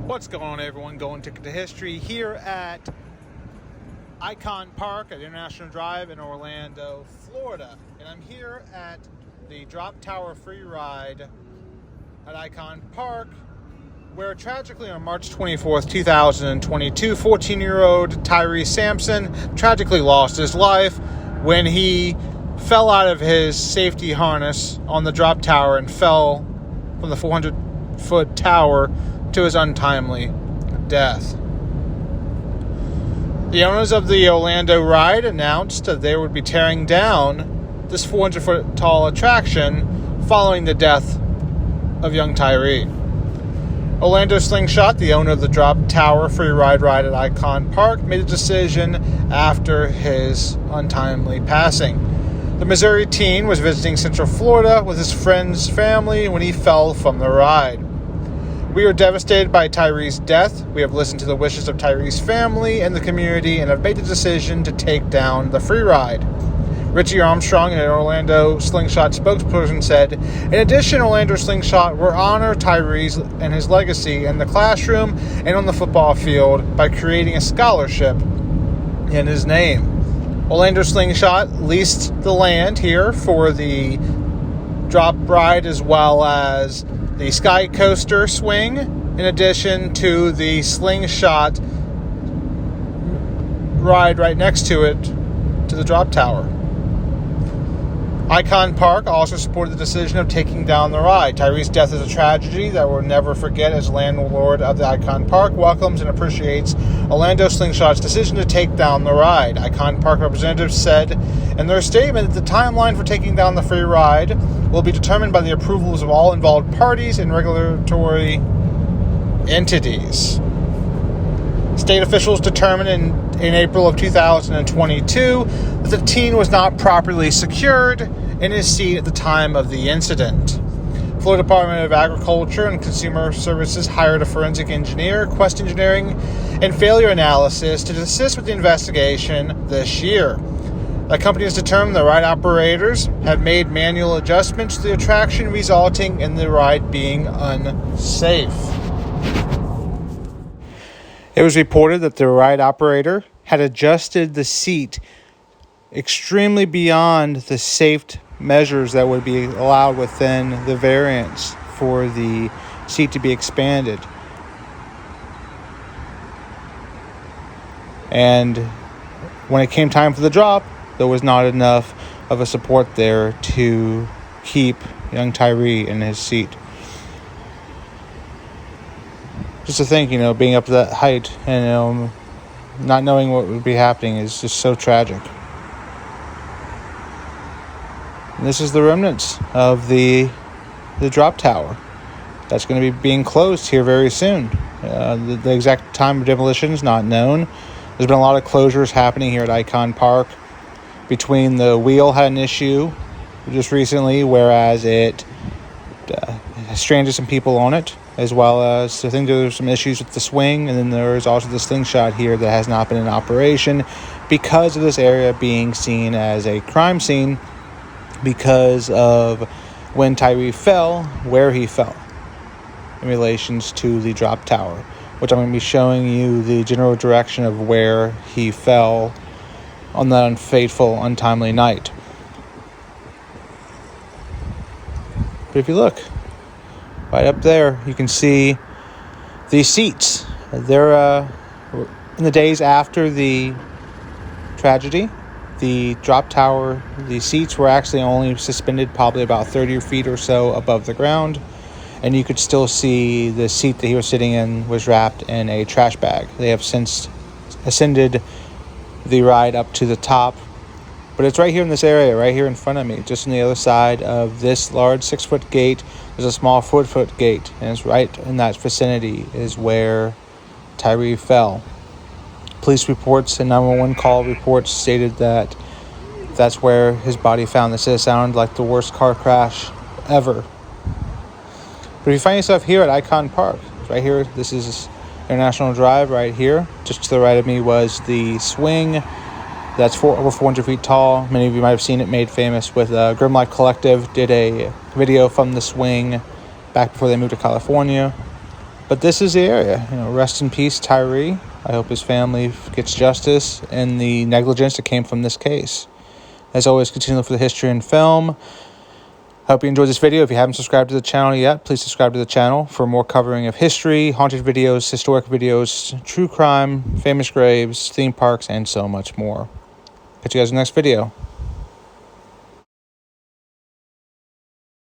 What's going on, everyone? Going Ticket to History here at Icon Park at International Drive in Orlando, Florida. And I'm here at the Drop Tower Free Ride at Icon Park, where tragically on March 24th, 2022, 14-year-old Tyree Sampson tragically lost his life when he fell out of his safety harness on the drop tower and fell from the 400-foot tower to his untimely death. The owners of the Orlando ride announced that they would be tearing down this 400-foot tall attraction following the death of young Tyree. Orlando Slingshot, the owner of the Drop Tower Free Ride at Icon Park, made a decision after his untimely passing. The Missouri teen was visiting Central Florida with his friend's family when he fell from the ride. We are devastated by Tyree's death. We have listened to the wishes of Tyree's family and the community and have made the decision to take down the free ride. Richie Armstrong, an Orlando Slingshot spokesperson, said, "In addition, Orlando Slingshot will honor Tyree's and his legacy in the classroom and on the football field by creating a scholarship in his name." Orlando Slingshot leased the land here for the drop ride as well as the Sky Coaster swing, in addition to the Slingshot ride right next to it, to the drop tower. Icon Park also supported the decision of taking down the ride. Tyree's death is a tragedy that we'll never forget, as landlord of the Icon Park welcomes and appreciates Orlando Slingshot's decision to take down the ride. Icon Park representatives said in their statement that the timeline for taking down the free ride will be determined by the approvals of all involved parties and regulatory entities. State officials determined in April of 2022 that the teen was not properly secured in his seat at the time of the incident. Florida Department of Agriculture and Consumer Services hired a forensic engineer, Quest Engineering, and Failure Analysis to assist with the investigation this year. The company has determined the ride operators have made manual adjustments to the attraction, resulting in the ride being unsafe. It was reported that the ride operator had adjusted the seat extremely beyond the safe measures that would be allowed within the variance for the seat to be expanded. And when it came time for the drop, there was not enough of a support there to keep young Tyree in his seat. Just to think, being up to that height and, not knowing what would be happening is just so tragic. And this is the remnants of the drop tower that's going to be being closed here very soon. The exact time of demolition is not known. There's been a lot of closures happening here at Icon Park. Between the wheel had an issue just recently, whereas it stranded some people on it, as well as I think there were some issues with the swing, and then there's also the Slingshot here that has not been in operation because of this area being seen as a crime scene because of when Tyree fell, where he fell in relations to the drop tower, which I'm going to be showing you the general direction of where he fell on that unfateful, untimely night. But if you look right up there, you can see the seats. They're in the days after the tragedy, the drop tower, the seats were actually only suspended probably about 30 feet or so above the ground, and you could still see the seat that he was sitting in was wrapped in a trash bag. They have since ascended the ride up to the top, but it's right here in this area, right here in front of me, just on the other side of this large 6-foot gate. There's a small 4-foot gate, and it's right in that vicinity is where Tyree fell. Police reports and 911 call reports stated that that's where his body found. This sounded like the worst car crash ever. But if you find yourself here at Icon Park, right here, this is International Drive right here. Just to the right of me was the swing that's over 400 feet tall. Many of you might have seen it made famous with Grimlock Collective. Did a video from the swing back before they moved to California. But this is the area. Rest in peace, Tyree. I hope his family gets justice and the negligence that came from this case. As always, continue to look for the history in film. I hope you enjoyed this video. If you haven't subscribed to the channel yet, please subscribe to the channel for more covering of history, haunted videos, historic videos, true crime, famous graves, theme parks, and so much more. Catch you guys in the next video.